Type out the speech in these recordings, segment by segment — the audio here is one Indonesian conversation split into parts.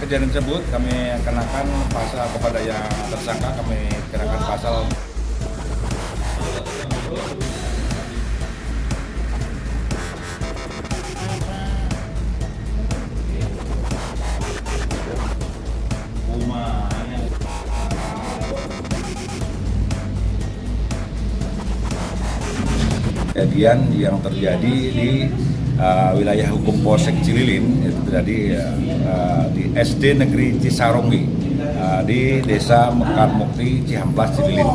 kejadian tersebut kami kenakan pasal kepada yang tersangka, kami kenakan pasal kejadian yang terjadi di wilayah hukum Polsek Cililin, itu terjadi di SD Negeri Cisaronggi di Desa Mekar Mukti, Cihamplas, Cililin.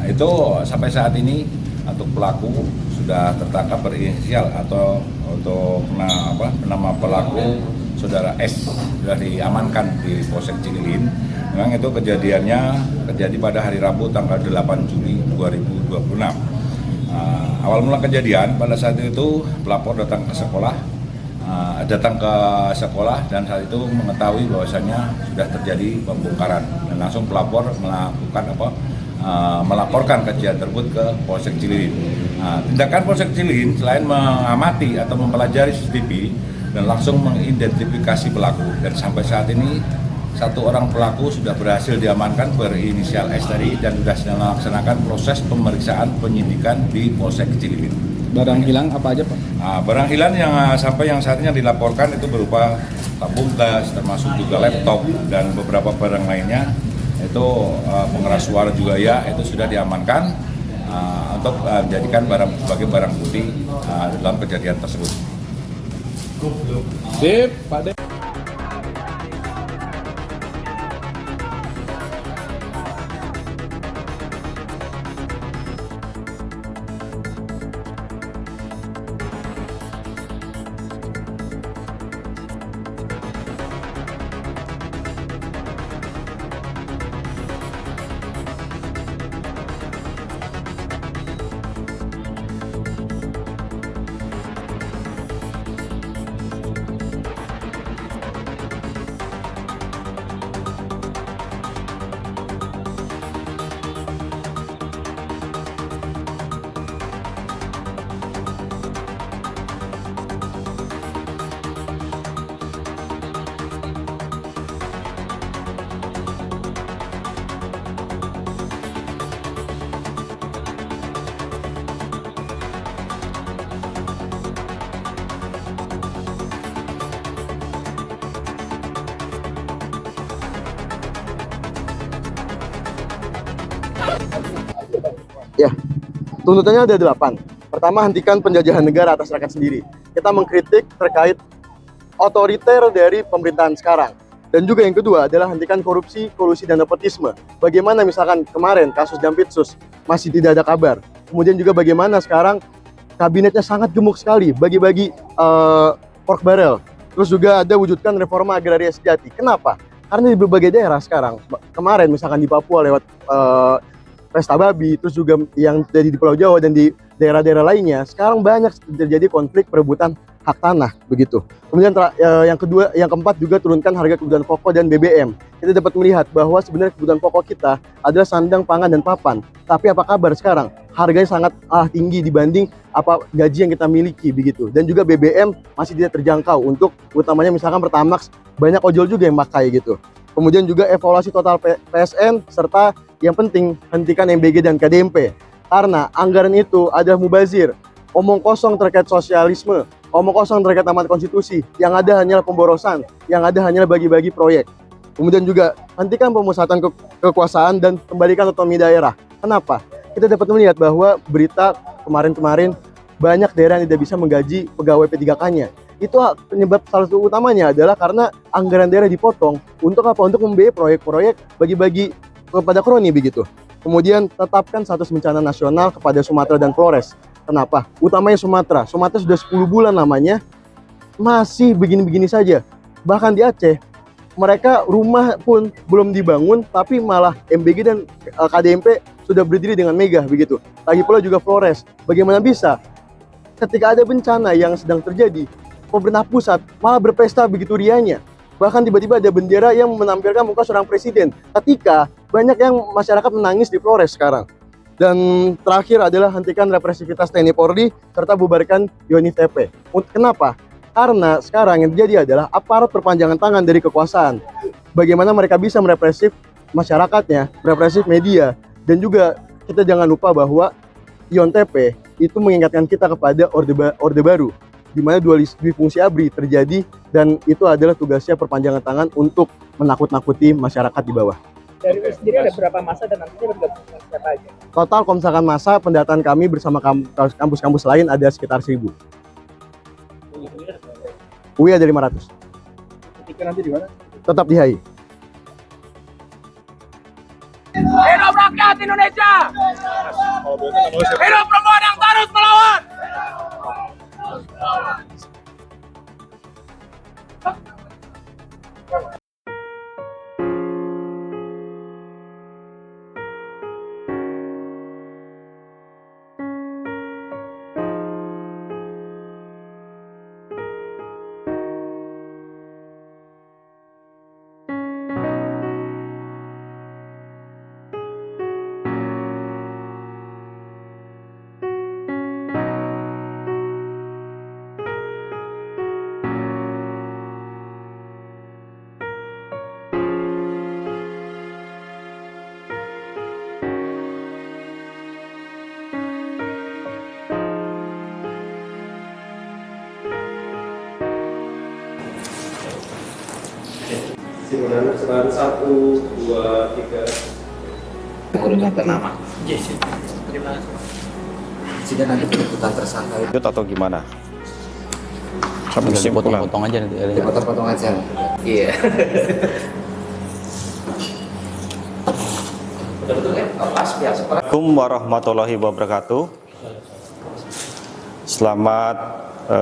Itu sampai saat ini untuk pelaku sudah tertangkap berinisial atau untuk nama pelaku saudara S sudah diamankan di Polsek Cililin. Memang itu kejadiannya terjadi pada hari Rabu tanggal 8 Juli 2026. Awal mula kejadian pada saat itu pelapor datang ke sekolah, dan saat itu mengetahui bahwasannya sudah terjadi pembongkaran dan langsung pelapor melaporkan kejadian tersebut ke Polsek Cililin. Tindakan Polsek Cililin selain mengamati atau mempelajari CCTV dan langsung mengidentifikasi pelaku, dan sampai saat ini satu orang pelaku sudah berhasil diamankan berinisial S tadi dan sudah sedang melaksanakan proses pemeriksaan penyidikan di Polsek Cililin. Barang hilang apa aja, Pak? Barang hilang yang saat ini dilaporkan itu berupa tabung gas, termasuk juga laptop dan beberapa barang lainnya. Itu pengeras suara juga ya, itu sudah diamankan untuk dijadikan sebagai barang bukti dalam kejadian tersebut. Sip, Pak De. Ya, tuntutannya ada 8. Pertama, hentikan penjajahan negara atas rakyat sendiri. Kita mengkritik terkait otoriter dari pemerintahan sekarang. Dan juga yang kedua adalah hentikan korupsi, kolusi, dan nepotisme. Bagaimana misalkan kemarin kasus Jampitsus masih tidak ada kabar. Kemudian juga bagaimana sekarang kabinetnya sangat gemuk sekali bagi-bagi pork barrel. Terus juga ada wujudkan reforma agraria sejati. Kenapa? Karena di berbagai daerah sekarang, kemarin misalkan di Papua lewat pesta babi, terus juga yang jadi di Pulau Jawa dan di daerah-daerah lainnya, sekarang banyak terjadi konflik perebutan hak tanah begitu. Kemudian yang keempat juga turunkan harga kebutuhan pokok dan BBM. Kita dapat melihat bahwa sebenarnya kebutuhan pokok kita adalah sandang, pangan, dan papan. Tapi apa kabar sekarang? Harganya sangat tinggi dibanding apa gaji yang kita miliki begitu. Dan juga BBM masih tidak terjangkau untuk utamanya misalkan Pertamax, banyak ojol juga yang pakai gitu. Kemudian juga evaluasi total PSN, serta yang penting hentikan MBG dan KDMP. Karena anggaran itu adalah mubazir, omong kosong terkait sosialisme, omong kosong terkait amanat konstitusi, yang ada hanyalah pemborosan, yang ada hanyalah bagi-bagi proyek. Kemudian juga hentikan pemusatan kekuasaan dan kembalikan otonomi daerah. Kenapa? Kita dapat melihat bahwa berita kemarin-kemarin banyak daerah yang tidak bisa menggaji pegawai P3K-nya. Itu penyebab salah satu utamanya adalah karena anggaran daerah dipotong untuk apa? Untuk membiayai proyek-proyek bagi-bagi kepada kroni begitu. Kemudian tetapkan status bencana nasional kepada Sumatera dan Flores. Kenapa? Utamanya Sumatera. Sumatera sudah 10 bulan namanya masih begini-begini saja. Bahkan di Aceh, mereka rumah pun belum dibangun, tapi malah MBG dan KDMP sudah berdiri dengan megah begitu. Lagi pula juga Flores. Bagaimana bisa ketika ada bencana yang sedang terjadi, pemerintah pusat malah berpesta begitu rianya. Bahkan tiba-tiba ada bendera yang menampilkan muka seorang presiden. Ketika banyak yang masyarakat menangis di Flores sekarang. Dan terakhir adalah hentikan represivitas TNI Polri serta bubarkan UNIF TP. Kenapa? Karena sekarang yang terjadi adalah aparat perpanjangan tangan dari kekuasaan. Bagaimana mereka bisa merepresif masyarakatnya, merepresif media, dan juga kita jangan lupa bahwa IONTP itu mengingatkan kita kepada Orde Baru, di mana dualisme fungsi ABRI terjadi, dan itu adalah tugasnya perpanjangan tangan untuk menakut-nakuti masyarakat di bawah. Dari itu sendiri ada berapa masa dan nantinya bergabung dengan siapa aja? Total kalau misalkan masa pendataan kami bersama kampus-kampus lain ada sekitar 1.000. UI ada 500. Ketika nanti di mana? Tetap di HI. Hidup rakyat Indonesia! Hidup perempuan yang terus melawan! Simulasi 1, 2, 3. Menggunakan nama. Jika nanti penuntutan tersangka itu Atau gimana? Tinggal dipotong-potong aja nanti. dipotong-potong aja. Iya. Betul kan? Pas biasa. Assalamualaikum warahmatullahi wabarakatuh. Selamat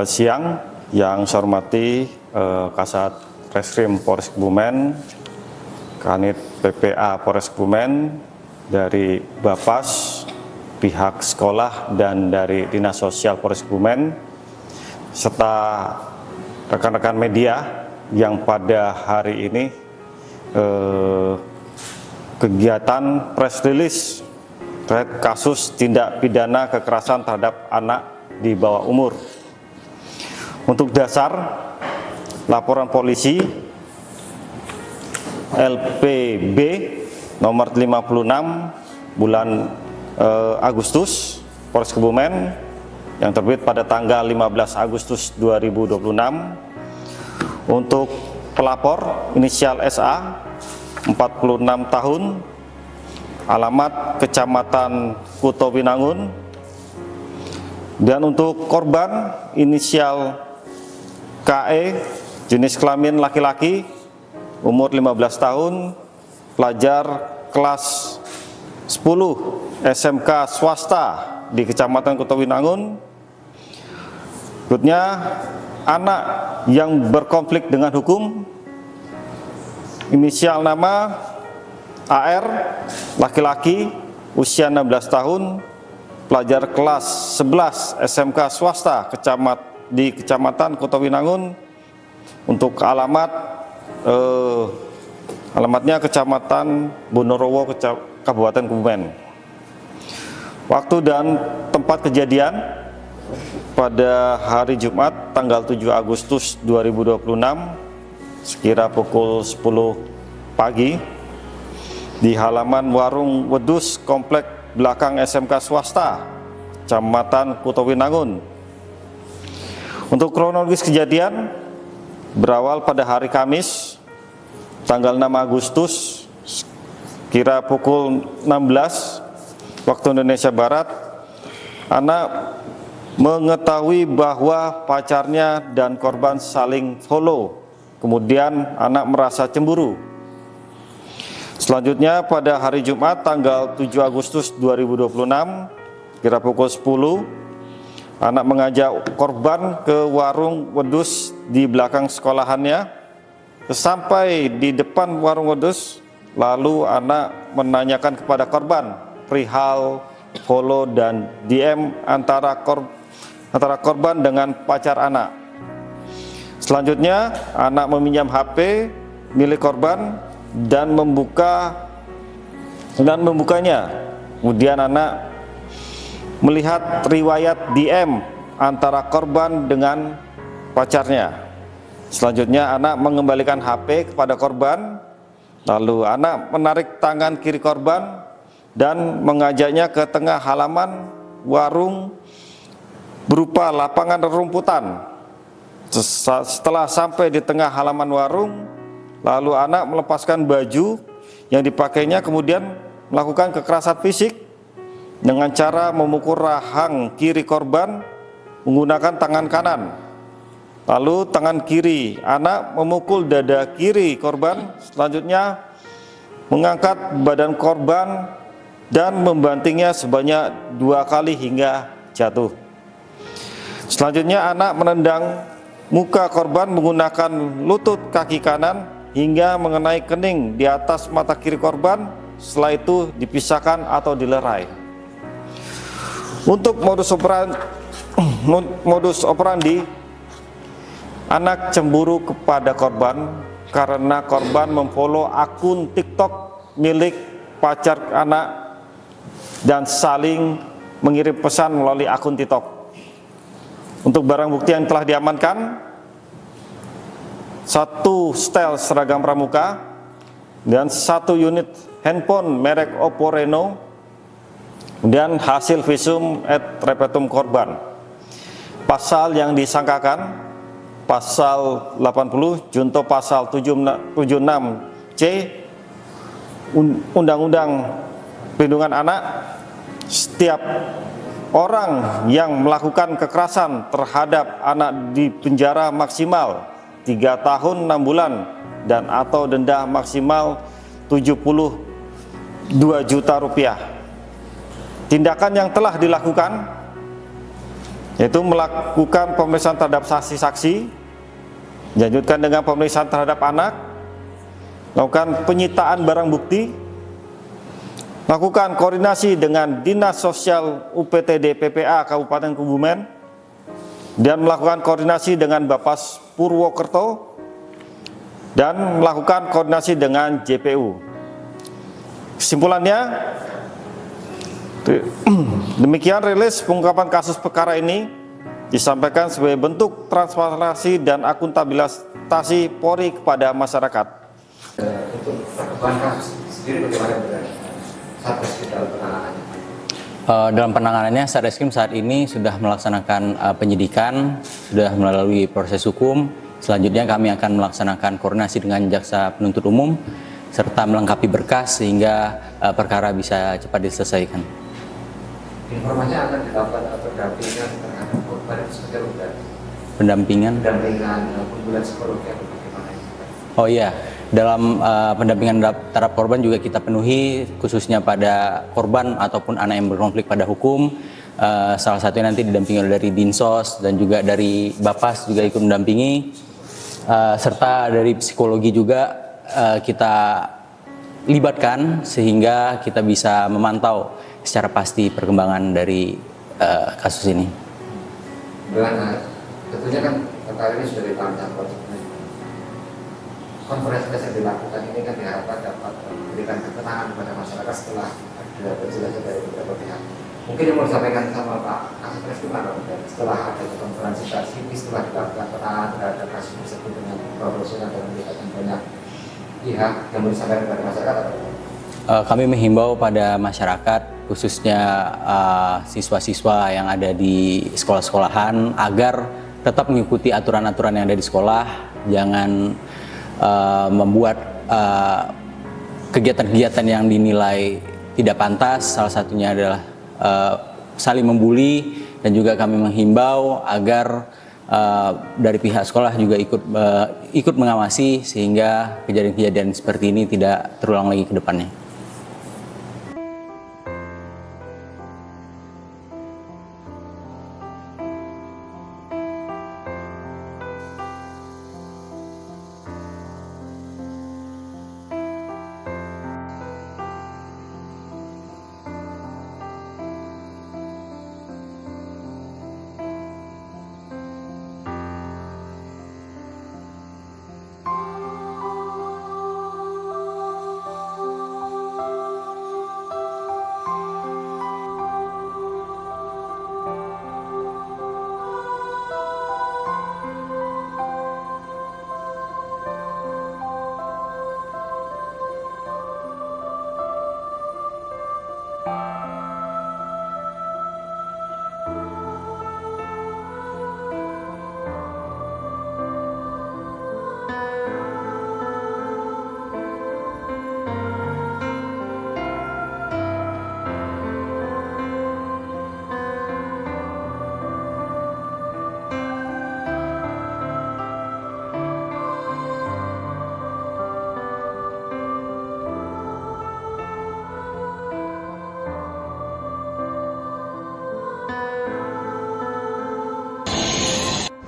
siang yang saya hormati Kasat Reskrim Polres Kebumen, Kanit PPA Polres Kebumen, dari Bapas, pihak sekolah dan dari Dinas Sosial Polres Kebumen, serta rekan-rekan media yang pada hari ini kegiatan press release terkait kasus tindak pidana kekerasan terhadap anak di bawah umur. Untuk dasar laporan polisi LPB nomor 56 bulan Agustus Polres Kebumen yang terbit pada tanggal 15 Agustus 2026 untuk pelapor inisial SA 46 tahun, alamat Kecamatan Kutowinangun, dan untuk korban inisial KE, jenis kelamin laki-laki, umur 15 tahun, pelajar kelas 10 SMK swasta di Kecamatan Kutowinangun. Berikutnya, anak yang berkonflik dengan hukum, inisial nama AR, laki-laki, usia 16 tahun, pelajar kelas 11 SMK swasta di Kecamatan Kutowinangun. Untuk alamatnya Kecamatan Bonorowo, Kabupaten Kebumen. Waktu dan tempat kejadian pada hari Jumat tanggal 7 Agustus 2026 sekira pukul 10 pagi di halaman warung wedus komplek belakang SMK swasta Kecamatan Kutowinangun. Untuk kronologis kejadian berawal pada hari Kamis tanggal 6 Agustus kira pukul 16 waktu Indonesia Barat. Anak mengetahui bahwa pacarnya dan korban saling follow. Kemudian anak merasa cemburu. Selanjutnya pada hari Jumat tanggal 7 Agustus 2026 kira pukul 10, anak mengajak korban ke warung wedus di belakang sekolahannya. Sampai di depan warung wedus, lalu anak menanyakan kepada korban perihal follow dan DM antara korban dengan pacar anak. Selanjutnya, anak meminjam HP milik korban dan membukanya. Kemudian anak melihat riwayat DM antara korban dengan pacarnya. Selanjutnya anak mengembalikan HP kepada korban, lalu anak menarik tangan kiri korban dan mengajaknya ke tengah halaman warung berupa lapangan rerumputan. Setelah sampai di tengah halaman warung, lalu anak melepaskan baju yang dipakainya, kemudian melakukan kekerasan fisik dengan cara memukul rahang kiri korban menggunakan tangan kanan. Lalu tangan kiri anak memukul dada kiri korban, selanjutnya mengangkat badan korban dan membantingnya sebanyak 2 kali hingga jatuh. Selanjutnya anak menendang muka korban menggunakan lutut kaki kanan hingga mengenai kening di atas mata kiri korban, setelah itu dipisahkan atau dilerai. Untuk modus operandi, anak cemburu kepada korban karena korban memfollow akun TikTok milik pacar anak dan saling mengirim pesan melalui akun TikTok. Untuk barang bukti yang telah diamankan, 1 setel seragam pramuka dan 1 unit handphone merek Oppo Reno, dan hasil visum et repertum korban. Pasal yang disangkakan Pasal 80 junto Pasal 76C Undang-Undang Perlindungan Anak. Setiap orang yang melakukan kekerasan terhadap anak dipenjara maksimal 3 tahun 6 bulan dan atau denda maksimal 72 juta rupiah. Tindakan yang telah dilakukan yaitu melakukan pemeriksaan terhadap saksi-saksi, dilanjutkan dengan pemeriksaan terhadap anak, melakukan penyitaan barang bukti, lakukan koordinasi dengan Dinas Sosial UPTD PPA Kabupaten Kebumen, dan melakukan koordinasi dengan Bapas Purwokerto, dan melakukan koordinasi dengan JPU. Kesimpulannya, demikian rilis pengungkapan kasus perkara ini disampaikan sebagai bentuk transparansi dan akuntabilitas Polri kepada masyarakat. Untuk perkembangan kasus sendiri bagaimana Satreskrim dalam penanganannya? Dalam penanganannya, Satreskrim saat ini sudah melaksanakan penyidikan, sudah melalui proses hukum. Selanjutnya kami akan melaksanakan koordinasi dengan jaksa penuntut umum serta melengkapi berkas sehingga perkara bisa cepat diselesaikan. Informasinya akan dilakukan pendampingan terhadap korban seperti apa? Pendampingan bulan psikologi atau bagaimana? Oh iya, dalam pendampingan terhadap korban juga kita penuhi, khususnya pada korban ataupun anak yang berkonflik pada hukum. Salah satunya nanti didampingi dari Dinsos dan juga dari Bapas juga ikut mendampingi, serta dari psikologi juga kita libatkan sehingga kita bisa memantau secara pasti perkembangan dari kasus ini. Tentunya kan perkara ini sudah dipandang konferensi pers yang dilakukan ini kan diharapkan dapat memberikan ketenangan kepada masyarakat setelah ada penjelasan dari beberapa pihak. Mungkin yang mau disampaikan sama Pak Kasatgas gimana setelah ada konferensi pers ini, setelah dilakukan penanganan terhadap kasus tersebut dengan profesional dan melibatkan banyak pihak, yang mau disampaikan kepada masyarakat atau kami menghimbau pada masyarakat, khususnya siswa-siswa yang ada di sekolah-sekolahan, agar tetap mengikuti aturan-aturan yang ada di sekolah, jangan membuat kegiatan-kegiatan yang dinilai tidak pantas. Salah satunya adalah saling membuli, dan juga kami menghimbau agar dari pihak sekolah juga ikut mengawasi sehingga kejadian-kejadian seperti ini tidak terulang lagi ke depannya.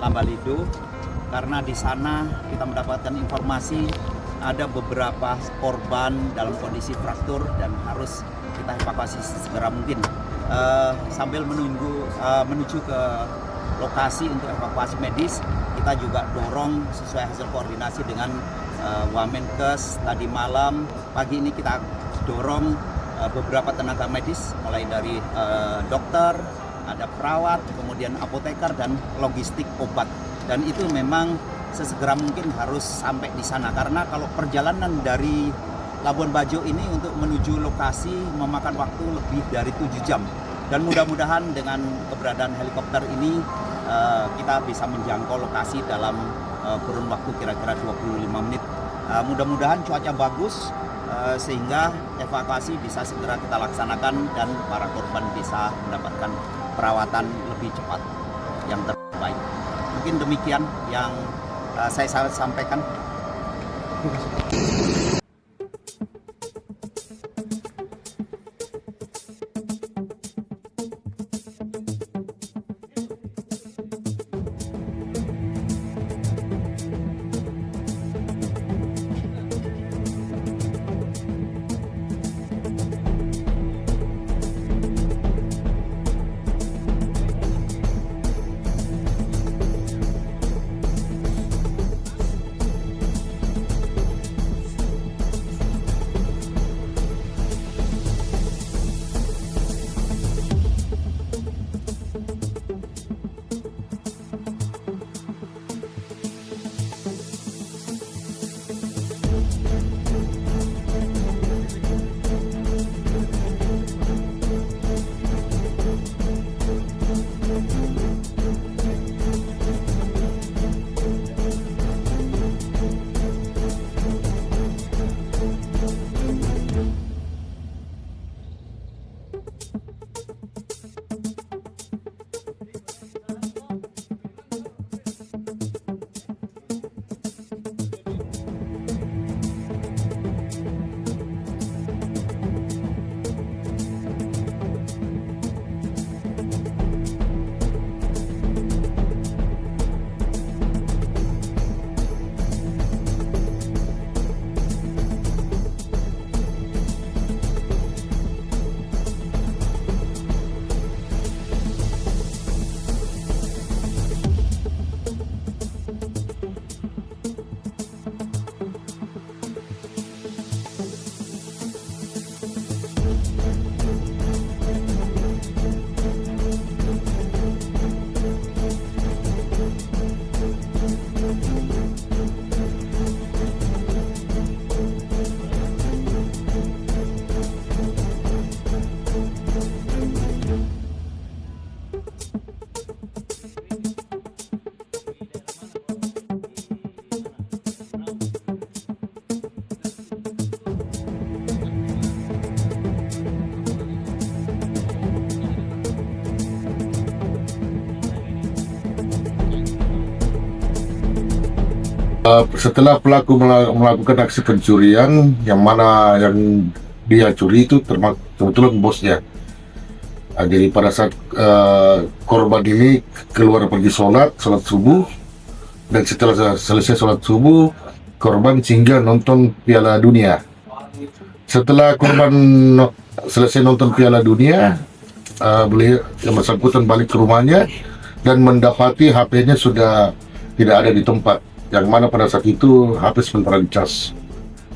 Lambalido, karena di sana kita mendapatkan informasi ada beberapa korban dalam kondisi fraktur dan harus kita evakuasi segera mungkin. Sambil menuju ke lokasi untuk evakuasi medis, kita juga dorong sesuai hasil koordinasi dengan Wamenkes tadi malam. Pagi ini kita dorong beberapa tenaga medis, mulai dari dokter, ada perawat, kemudian apoteker dan logistik obat. Dan itu memang sesegera mungkin harus sampai di sana, karena kalau perjalanan dari Labuan Bajo ini untuk menuju lokasi memakan waktu lebih dari 7 jam. Dan mudah-mudahan dengan keberadaan helikopter ini kita bisa menjangkau lokasi dalam kurun waktu kira-kira 25 menit. Mudah-mudahan cuaca bagus sehingga evakuasi bisa segera kita laksanakan dan para korban bisa mendapatkan perawatan lebih cepat yang terbaik. Mungkin demikian yang saya sampaikan. Setelah pelaku melakukan aksi pencurian, yang mana yang dia curi itu kebetulan bosnya. Jadi pada saat korban ini keluar pergi sholat subuh, dan setelah selesai sholat subuh, korban singgah nonton Piala Dunia. Setelah korban selesai nonton Piala Dunia, beliau yang bersangkutan balik ke rumahnya dan mendapati HP-nya sudah tidak ada di tempat. Yang mana pada saat itu HP sementara dicas.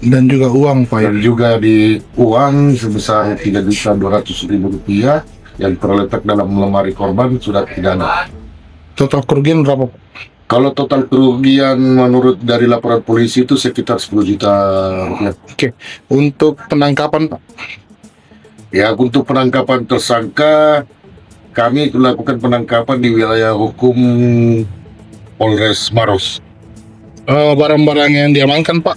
Dan juga uang, Pak. Dan juga di uang sebesar Rp3.200.000 yang terletak dalam lemari korban sudah tidak ada. Total kerugian berapa? Kalau total kerugian menurut dari laporan polisi itu sekitar 10 juta rupiah. Oke. Untuk penangkapan, Pak? Ya, untuk penangkapan tersangka kami lakukan penangkapan di wilayah hukum Polres Maros. Barang-barang yang diamankan, Pak?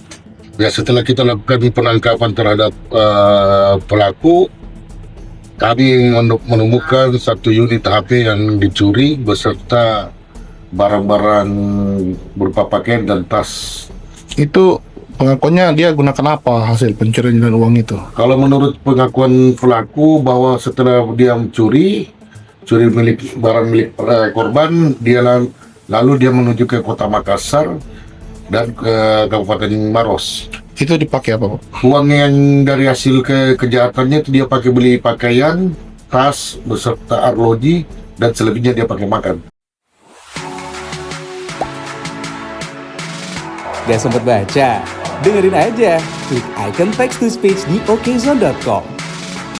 Ya, setelah kita lakukan penangkapan terhadap pelaku, kami menemukan 1 unit HP yang dicuri beserta barang-barang berupa pakaian dan tas. Itu pengakuannya dia gunakan apa hasil pencurian dan uang itu? Kalau menurut pengakuan pelaku bahwa setelah dia curi barang milik korban, dia lalu dia menuju ke kota Makassar dan ke Kabupaten Maros. Itu dipakai apa, Pak? Uang yang dari hasil kejahatannya itu dia pakai beli pakaian, tas, beserta arloji, dan selebihnya dia pakai makan. Gak sempet baca? Dengerin aja, klik icon text to speech di okezone.com.